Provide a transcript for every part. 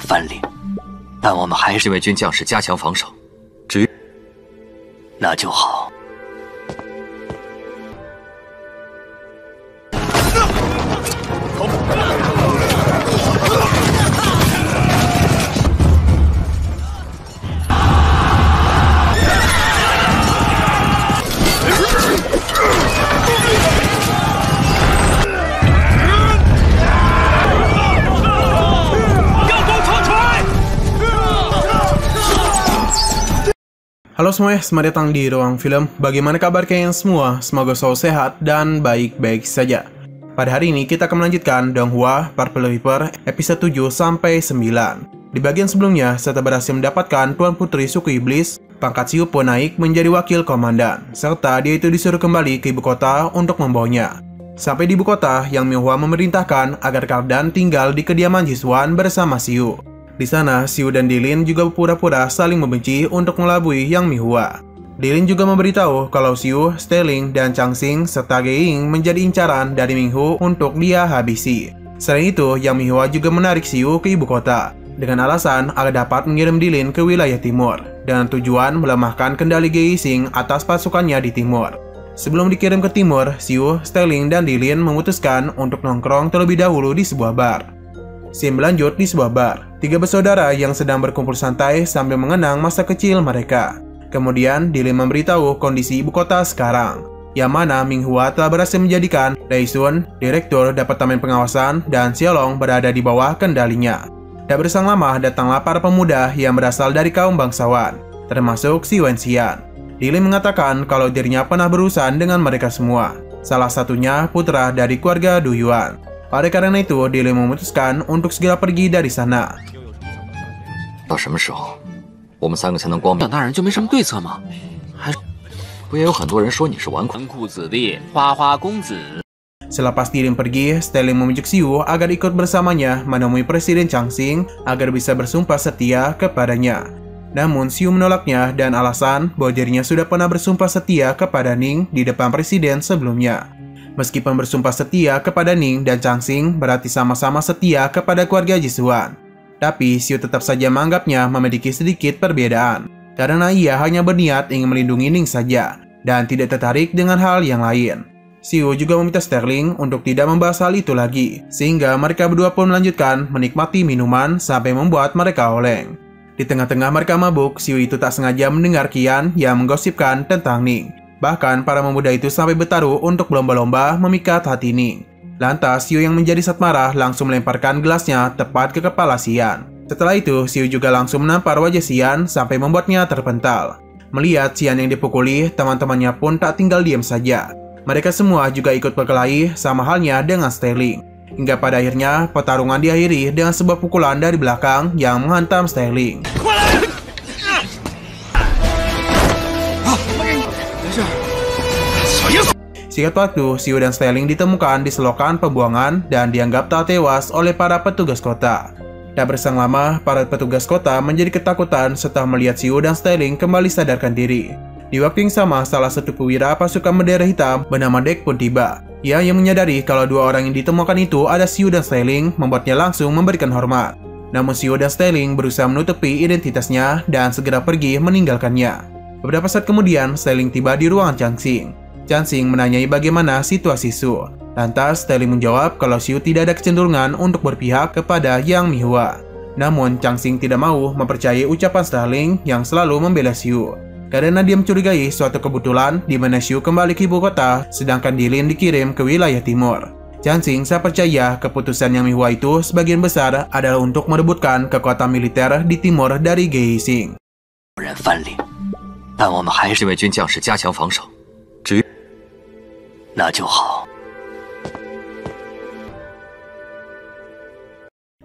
藩领，但我们还是禁卫军将士加强防守。至于那就好。 Halo semuanya, selamat datang di Ruang Film. Bagaimana kabar kalian semua? Semoga selalu sehat dan baik-baik saja. Pada hari ini kita akan melanjutkan Donghua Purple Reaper episode 7 sampai 9. Di bagian sebelumnya, serta berhasil mendapatkan Tuan Putri Suku Iblis, pangkat Xiu pun naik menjadi wakil komandan, serta dia itu disuruh kembali ke ibu kota untuk membawanya. Sampai di ibu kota, Yang Minghua memerintahkan agar Cardan tinggal di kediaman Jisuan bersama Xiu. Di sana, Xiu dan Dilin juga pura-pura saling membenci untuk melabui Yang Minghua. Dilin juga memberitahu kalau Xiu, Sterling, dan Changxing serta Geiying menjadi incaran dari Minghu untuk dia habisi. Selain itu, Yang Minghua juga menarik Xiu ke ibu kota dengan alasan agar dapat mengirim Dilin ke wilayah timur dengan tujuan melemahkan kendali Geiying atas pasukannya di timur. Sebelum dikirim ke timur, Xiu, Sterling, dan Dilin memutuskan untuk nongkrong terlebih dahulu di sebuah bar. Scene berlanjut di sebuah bar. Tiga bersaudara yang sedang berkumpul santai sambil mengenang masa kecil mereka. Kemudian, Dilin memberitahu kondisi ibu kota sekarang, yang mana Minghua telah berhasil menjadikan Daisun, Direktur Departemen Pengawasan, dan Xiaolong berada di bawah kendalinya. Tak bersang lama, datanglah para pemuda yang berasal dari kaum bangsawan, termasuk si Wenxian. Dilin mengatakan kalau dirinya pernah berurusan dengan mereka semua, salah satunya putra dari keluarga Du Yuan. Pada karena itu, Dilin memutuskan untuk segera pergi dari sana. 到什么时候，我们三个才能光明？蒋大人就没什么对策吗？还不也有很多人说你是纨绔？ 纨绔子弟，花花公子。 Selepas Dilin pergi, Sterling memujuk Xiu agar ikut bersamanya menemui Presiden Changxing agar bisa bersumpah setia kepadanya. Namun Xiu menolaknya dan alasan bahwa dirinya sudah pernah bersumpah setia kepada Ning di depan Presiden sebelumnya. Meskipun bersumpah setia kepada Ning dan Changxing berarti sama-sama setia kepada keluarga Jisuan. Tapi Xiu tetap saja menganggapnya memiliki sedikit perbedaan, karena ia hanya berniat ingin melindungi Ning saja, dan tidak tertarik dengan hal yang lain. Xiu juga meminta Sterling untuk tidak membahas hal itu lagi, sehingga mereka berdua pun melanjutkan menikmati minuman sampai membuat mereka oleng. Di tengah-tengah mereka mabuk, Xiu itu tak sengaja mendengar Qian yang menggosipkan tentang Ning. Bahkan para pemuda itu sampai bertaruh untuk berlomba-lomba memikat hati Ning. Lantas Xiu yang menjadi sangat marah langsung melemparkan gelasnya tepat ke kepala Xian. Setelah itu Xiu juga langsung menampar wajah Xian sampai membuatnya terpental. Melihat Xian yang dipukuli, teman-temannya pun tak tinggal diam saja. Mereka semua juga ikut berkelahi sama halnya dengan Sterling. Hingga pada akhirnya pertarungan diakhiri dengan sebuah pukulan dari belakang yang menghantam Sterling. Singkat waktu, Xiu dan Sterling ditemukan di selokan pembuangan dan dianggap telah tewas oleh para petugas kota. Tak bersang lama, para petugas kota menjadi ketakutan setelah melihat Xiu dan Sterling kembali sadarkan diri. Di waktu yang sama, salah satu perwira pasukan bendera hitam bernama Dek pun tiba. Ia yang menyadari kalau dua orang yang ditemukan itu ada Xiu dan Sterling membuatnya langsung memberikan hormat. Namun Xiu dan Sterling berusaha menutupi identitasnya dan segera pergi meninggalkannya. Beberapa saat kemudian, Sterling tiba di ruangan Changxing. Changxing menanyai bagaimana situasi Xiu. Lantas Sterling menjawab kalau Xiu tidak ada kecenderungan untuk berpihak kepada Yang Minghua. Namun Changxing tidak mau mempercayai ucapan Sterling yang selalu membela Xiu, karena dia mencurigai suatu kebetulan di mana Xiu kembali ke ibu kota sedangkan Dilin dikirim ke wilayah timur. Changxing saya percaya keputusan Yang Minghua itu sebagian besar adalah untuk merebutkan kekuatan militer di timur dari Geiying. 人藩领，但我们还是禁卫军将士加强防守。至于那就好。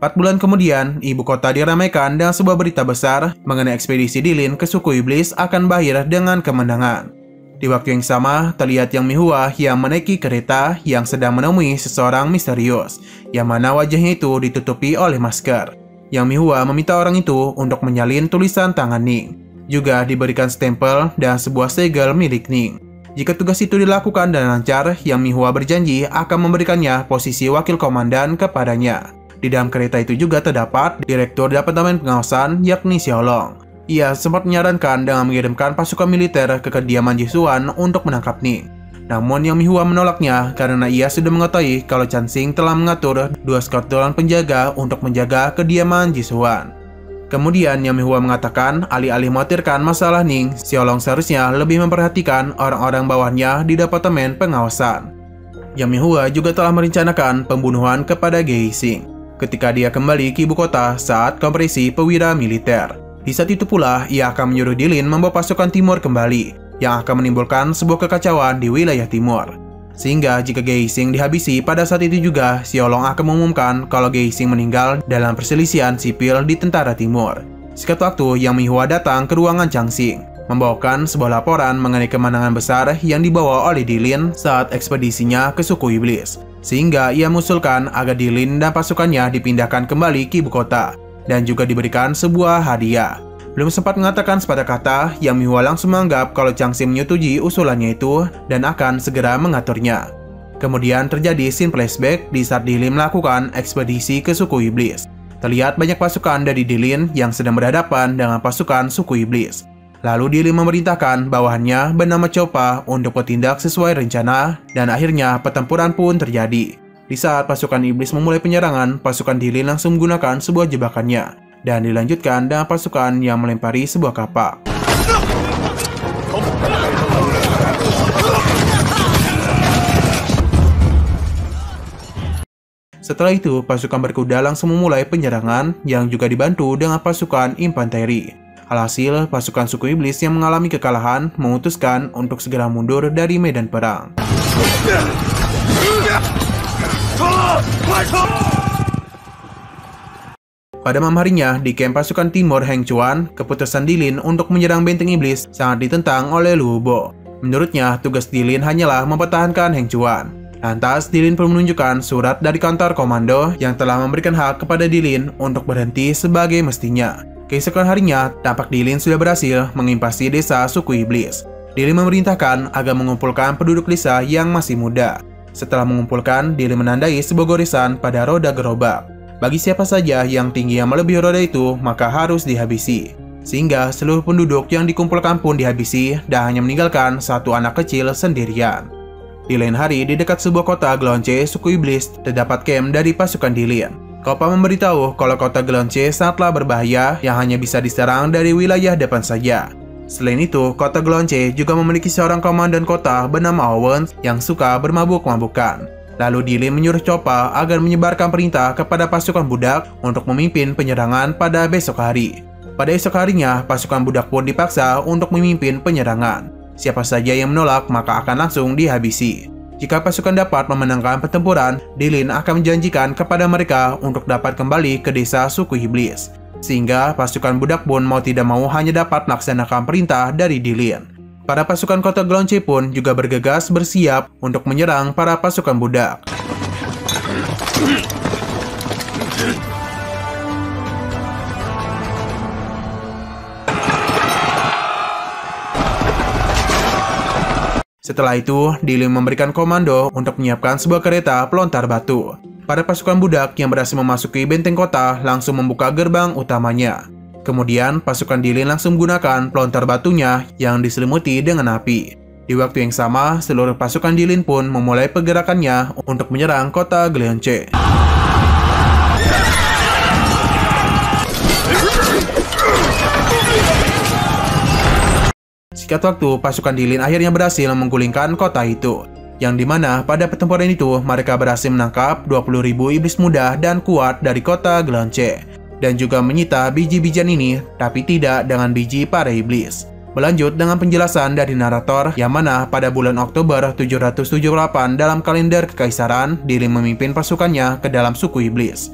4 bulan kemudian, ibu kota diramaikan dengan sebuah berita besar mengenai ekspedisi Dilin ke suku iblis akan berakhir dengan kemenangan. Di waktu yang sama, terlihat Yang Minghua yang menaiki kereta yang sedang menemui seseorang misterius, yang mana wajahnya itu ditutupi oleh masker. Yang Minghua meminta orang itu untuk menyalin tulisan tangan Ning. Juga diberikan stempel dan sebuah segel milik Ning. Jika tugas itu dilakukan dengan lancar, Yang Minghua berjanji akan memberikannya posisi wakil komandan kepadanya. Di dalam kereta itu juga terdapat Direktur Departemen Pengawasan yakni Xiaolong. Ia sempat menyarankan dengan mengirimkan pasukan militer ke kediaman Jisuan untuk menangkap Ning. Namun Yang Mihua menolaknya karena ia sudah mengetahui kalau Chansing telah mengatur 2 squad dewan penjaga untuk menjaga kediaman Jisuan. Kemudian Yang Mihua mengatakan alih-alih mengkhawatirkan masalah Ning, Xiaolong seharusnya lebih memperhatikan orang-orang bawahnya di Departemen Pengawasan. Yang Mihua juga telah merencanakan pembunuhan kepada Ge Yixing ketika dia kembali ke ibu kota saat konferensi perwira militer. Di saat itu pula, ia akan menyuruh Dilin membawa pasukan timur kembali, yang akan menimbulkan sebuah kekacauan di wilayah timur. Sehingga jika Ge Yixing dihabisi pada saat itu juga, Xiaolong akan mengumumkan kalau Ge Yixing meninggal dalam perselisihan sipil di tentara timur. Singkat waktu, Yang Mihua datang ke ruangan Chansing, membawakan sebuah laporan mengenai kemenangan besar yang dibawa oleh Dilin saat ekspedisinya ke suku iblis. Sehingga ia mengusulkan agar Dilin dan pasukannya dipindahkan kembali ke ibu kota, dan juga diberikan sebuah hadiah. Belum sempat mengatakan sepatah kata, Yang Mihua langsung menganggap kalau Chansing menyetujui usulannya itu dan akan segera mengaturnya. Kemudian terjadi scene flashback di saat Dilin melakukan ekspedisi ke suku iblis. Terlihat banyak pasukan dari Dilin yang sedang berhadapan dengan pasukan suku iblis. Lalu Dilin memerintahkan bawahannya bernama Chopa untuk bertindak sesuai rencana, dan akhirnya pertempuran pun terjadi. Di saat pasukan iblis memulai penyerangan, pasukan Dilin langsung menggunakan sebuah jebakannya, dan dilanjutkan dengan pasukan yang melempari sebuah kapak. Setelah itu, pasukan berkuda langsung memulai penyerangan yang juga dibantu dengan pasukan infanteri. Alhasil, pasukan suku iblis yang mengalami kekalahan memutuskan untuk segera mundur dari medan perang. Pada malam harinya, di kamp pasukan timur Heng Chuan, keputusan Dilin untuk menyerang benteng iblis sangat ditentang oleh Lu Bo. Menurutnya, tugas Dilin hanyalah mempertahankan Heng Chuan. Lantas, Dilin pun menunjukkan surat dari kantor komando yang telah memberikan hak kepada Dilin untuk berhenti sebagai mestinya. Keesokan harinya, tampak Dilin sudah berhasil menginvasi desa suku iblis. Dilin memerintahkan agar mengumpulkan penduduk desa yang masih muda. Setelah mengumpulkan, Dilin menandai sebuah goresan pada roda gerobak. Bagi siapa saja yang tinggi yang melebihi roda itu, maka harus dihabisi. Sehingga seluruh penduduk yang dikumpulkan pun dihabisi dan hanya meninggalkan satu anak kecil sendirian. Di lain hari, di dekat sebuah kota Glonce suku iblis, terdapat camp dari pasukan Dilin. Chopa memberitahu kalau kota Glonce sangatlah berbahaya yang hanya bisa diserang dari wilayah depan saja. Selain itu, kota Glonce juga memiliki seorang komandan kota bernama Owens yang suka bermabuk-mabukan. Lalu Dilin menyuruh Chopa agar menyebarkan perintah kepada pasukan budak untuk memimpin penyerangan pada besok hari. Pada esok harinya, pasukan budak pun dipaksa untuk memimpin penyerangan. Siapa saja yang menolak maka akan langsung dihabisi. Jika pasukan dapat memenangkan pertempuran, Dilin akan menjanjikan kepada mereka untuk dapat kembali ke desa suku iblis. Sehingga pasukan budak pun mau tidak mau hanya dapat melaksanakan perintah dari Dilin. Para pasukan kota Glonce pun juga bergegas bersiap untuk menyerang para pasukan budak. Setelah itu, Dilin memberikan komando untuk menyiapkan sebuah kereta pelontar batu. Para pasukan budak yang berhasil memasuki benteng kota langsung membuka gerbang utamanya. Kemudian, pasukan Dilin langsung menggunakan pelontar batunya yang diselimuti dengan api. Di waktu yang sama, seluruh pasukan Dilin pun memulai pergerakannya untuk menyerang kota Glonce. Singkat waktu, pasukan Dilin akhirnya berhasil menggulingkan kota itu, yang dimana pada pertempuran itu mereka berhasil menangkap 20.000 iblis muda dan kuat dari kota Glonce, dan juga menyita biji-bijian ini, tapi tidak dengan biji para iblis. Berlanjut dengan penjelasan dari narator, yang mana pada bulan Oktober 778 dalam kalender kekaisaran, Dilin memimpin pasukannya ke dalam suku iblis.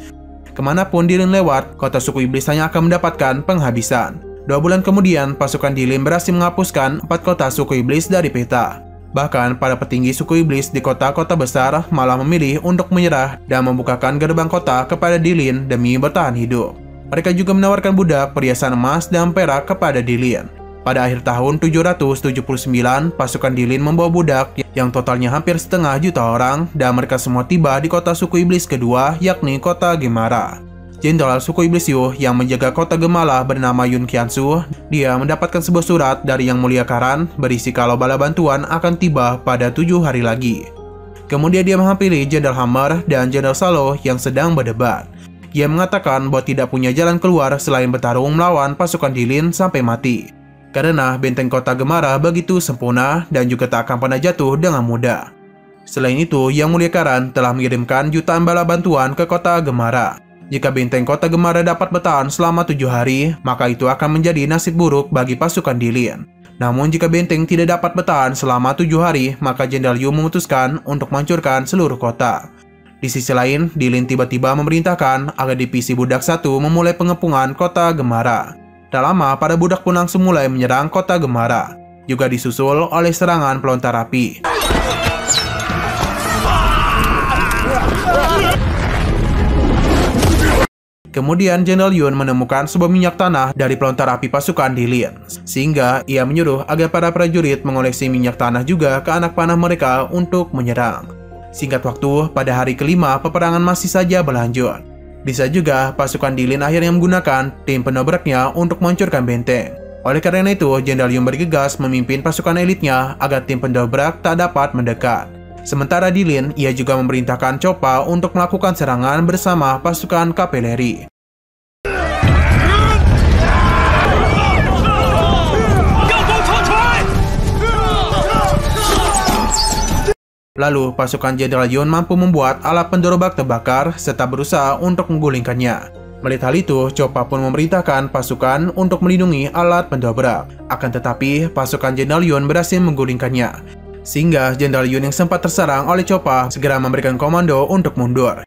Kemanapun Dilin lewat, kota suku iblis hanya akan mendapatkan penghabisan. 2 bulan kemudian, pasukan Dilin berhasil menghapuskan 4 kota suku iblis dari peta. Bahkan, para petinggi suku iblis di kota-kota besar malah memilih untuk menyerah dan membukakan gerbang kota kepada Dilin demi bertahan hidup. Mereka juga menawarkan budak perhiasan emas dan perak kepada Dilin. Pada akhir tahun 779, pasukan Dilin membawa budak yang totalnya hampir setengah juta orang dan mereka semua tiba di kota suku iblis kedua, yakni kota Gemara. Jenderal suku iblis Yu yang menjaga kota Gemala bernama Yun Qiansu, dia mendapatkan sebuah surat dari Yang Mulia Karan berisi kalau bala bantuan akan tiba pada 7 hari lagi. Kemudian dia menghampiri Jenderal Hammer dan Jenderal Salo yang sedang berdebat. Ia mengatakan bahwa tidak punya jalan keluar selain bertarung melawan pasukan Dilin sampai mati. Karena benteng kota Gemara begitu sempurna dan juga tak akan pernah jatuh dengan mudah. Selain itu, Yang Mulia Karan telah mengirimkan jutaan bala bantuan ke kota Gemara. Jika benteng kota Gemara dapat bertahan selama 7 hari, maka itu akan menjadi nasib buruk bagi pasukan Dilin. Namun jika benteng tidak dapat bertahan selama 7 hari, maka Jenderal Yu memutuskan untuk menghancurkan seluruh kota. Di sisi lain, Dilin tiba-tiba memerintahkan agar divisi budak 1 memulai pengepungan kota Gemara. Tak lama, para budak pun langsung mulai menyerang kota Gemara, juga disusul oleh serangan pelontar api. Kemudian Jenderal Yun menemukan sebuah minyak tanah dari pelontar api pasukan Dilin, sehingga ia menyuruh agar para prajurit mengoleksi minyak tanah juga ke anak panah mereka untuk menyerang. Singkat waktu, pada hari kelima peperangan masih saja berlanjut. Bisa juga pasukan Dilin akhirnya menggunakan tim pendobraknya untuk menghancurkan benteng. Oleh karena itu, Jenderal Yun bergegas memimpin pasukan elitnya agar tim pendobrak tak dapat mendekat. Sementara Dilin, ia juga memerintahkan Chopa untuk melakukan serangan bersama pasukan kapeleri. Lalu, pasukan Jenderal Yun mampu membuat alat pendorobak terbakar serta berusaha untuk menggulingkannya. Melihat hal itu, Chopa pun memerintahkan pasukan untuk melindungi alat pendobrak. Akan tetapi, pasukan Jenderal Yun berhasil menggulingkannya. Sehingga Jenderal Yun yang sempat terserang oleh Chopa segera memberikan komando untuk mundur.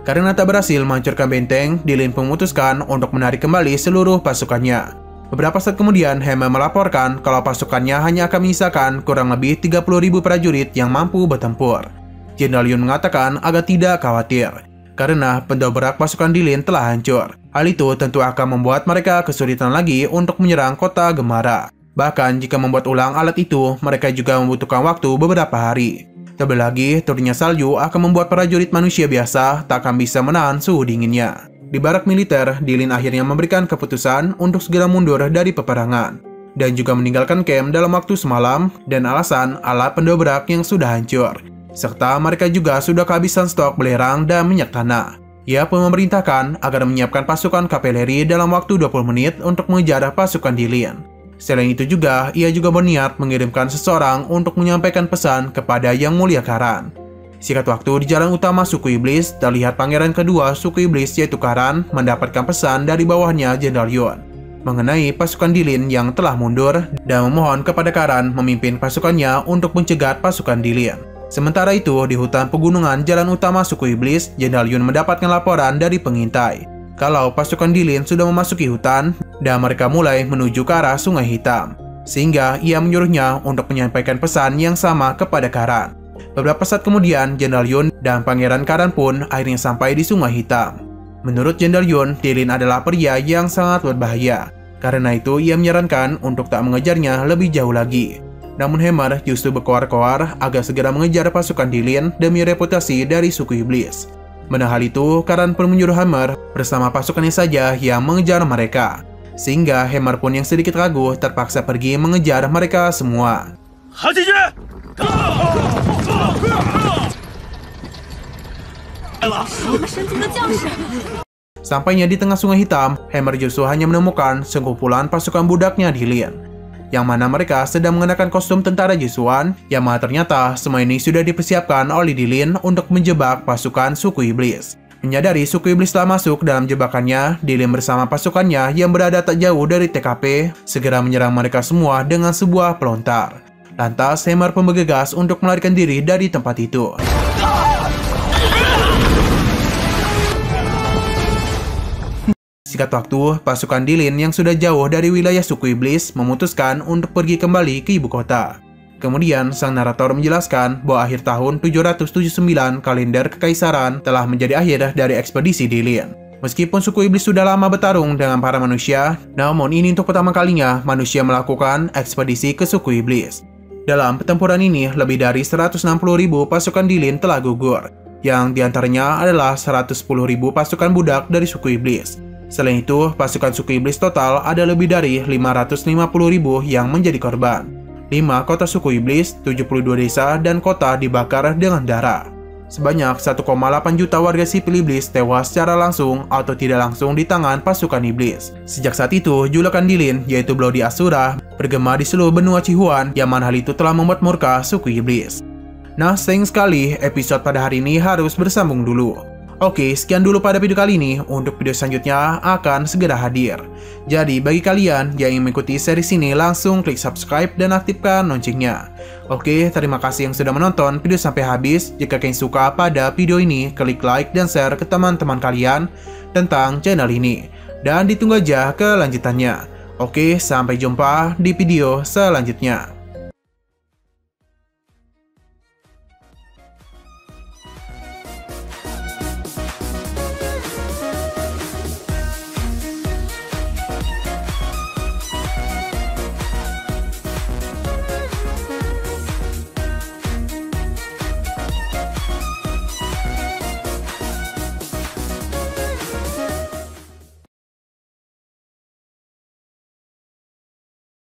Karena tak berhasil menghancurkan benteng, Dilin memutuskan untuk menarik kembali seluruh pasukannya. Beberapa saat kemudian, Hammer melaporkan kalau pasukannya hanya akan menyisakan kurang lebih 30.000 prajurit yang mampu bertempur. Jenderal Yun mengatakan agar tidak khawatir, karena pendobrak pasukan Dilin telah hancur. Hal itu tentu akan membuat mereka kesulitan lagi untuk menyerang kota Gemara. Bahkan jika membuat ulang alat itu, mereka juga membutuhkan waktu beberapa hari. Terlebih lagi, turunnya salju akan membuat prajurit manusia biasa tak akan bisa menahan suhu dinginnya. Di barak militer, Dilin akhirnya memberikan keputusan untuk segera mundur dari peperangan dan juga meninggalkan camp dalam waktu semalam dan alasan alat pendobrak yang sudah hancur, serta mereka juga sudah kehabisan stok belerang dan minyak tanah. Ia pun memerintahkan agar menyiapkan pasukan kapeleri dalam waktu 20 menit untuk mengejar pasukan Dilin. Selain itu juga, ia juga berniat mengirimkan seseorang untuk menyampaikan pesan kepada Yang Mulia Karan. Singkat waktu, di jalan utama suku iblis, terlihat pangeran kedua suku iblis yaitu Karan mendapatkan pesan dari bawahnya Jenderal Yun mengenai pasukan Dilin yang telah mundur dan memohon kepada Karan memimpin pasukannya untuk mencegat pasukan Dilin. Sementara itu, di hutan pegunungan jalan utama suku iblis, Jenderal Yun mendapatkan laporan dari pengintai kalau pasukan Dilin sudah memasuki hutan dan mereka mulai menuju ke arah Sungai Hitam, sehingga ia menyuruhnya untuk menyampaikan pesan yang sama kepada Karan. Beberapa saat kemudian, Jenderal Yun dan Pangeran Karan pun akhirnya sampai di Sungai Hitam. Menurut Jenderal Yun, Dilin adalah pria yang sangat berbahaya. Karena itu, ia menyarankan untuk tak mengejarnya lebih jauh lagi. Namun Hammer justru berkoar-koar agar segera mengejar pasukan Dilin demi reputasi dari suku iblis. Mendengar hal itu, Karan pun menyuruh Hammer bersama pasukannya saja yang mengejar mereka. Sehingga Hammer pun yang sedikit ragu terpaksa pergi mengejar mereka semua. Sampainya di tengah Sungai Hitam, Hammer justru hanya menemukan sekumpulan pasukan budaknya Dilin, yang mana mereka sedang mengenakan kostum tentara Jesuan, yang mana ternyata semua ini sudah dipersiapkan oleh Dilin untuk menjebak pasukan suku iblis. Menyadari suku iblis telah masuk dalam jebakannya, Dilin bersama pasukannya yang berada tak jauh dari TKP segera menyerang mereka semua dengan sebuah pelontar. Lantas, Hammer pun bergegas untuk melarikan diri dari tempat itu. Singkat waktu, pasukan Dilin yang sudah jauh dari wilayah suku iblis memutuskan untuk pergi kembali ke ibu kota. Kemudian, sang narator menjelaskan bahwa akhir tahun 779 kalender kekaisaran telah menjadi akhir dari ekspedisi Dilin. Meskipun suku iblis sudah lama bertarung dengan para manusia, namun ini untuk pertama kalinya manusia melakukan ekspedisi ke suku iblis. Dalam pertempuran ini, lebih dari 160.000 pasukan Dilin telah gugur, yang diantaranya adalah 110.000 pasukan budak dari suku iblis. Selain itu, pasukan suku iblis total ada lebih dari 550.000 yang menjadi korban. 5 kota suku iblis, 72 desa, dan kota dibakar dengan darah. Sebanyak 1,8 juta warga sipil iblis tewas secara langsung atau tidak langsung di tangan pasukan iblis. Sejak saat itu, julukan Dilin, yaitu Bloody Asura, bergema di seluruh benua Cihuan, yang mana hal itu telah membuat murka suku iblis. Nah, sayang sekali episode pada hari ini harus bersambung dulu. Oke, sekian dulu pada video kali ini. Untuk video selanjutnya akan segera hadir. Jadi, bagi kalian yang ingin mengikuti series ini, langsung klik subscribe dan aktifkan loncengnya. Oke, terima kasih yang sudah menonton video sampai habis. Jika kalian suka pada video ini, klik like dan share ke teman-teman kalian tentang channel ini. Dan ditunggu aja kelanjutannya. Oke, sampai jumpa di video selanjutnya.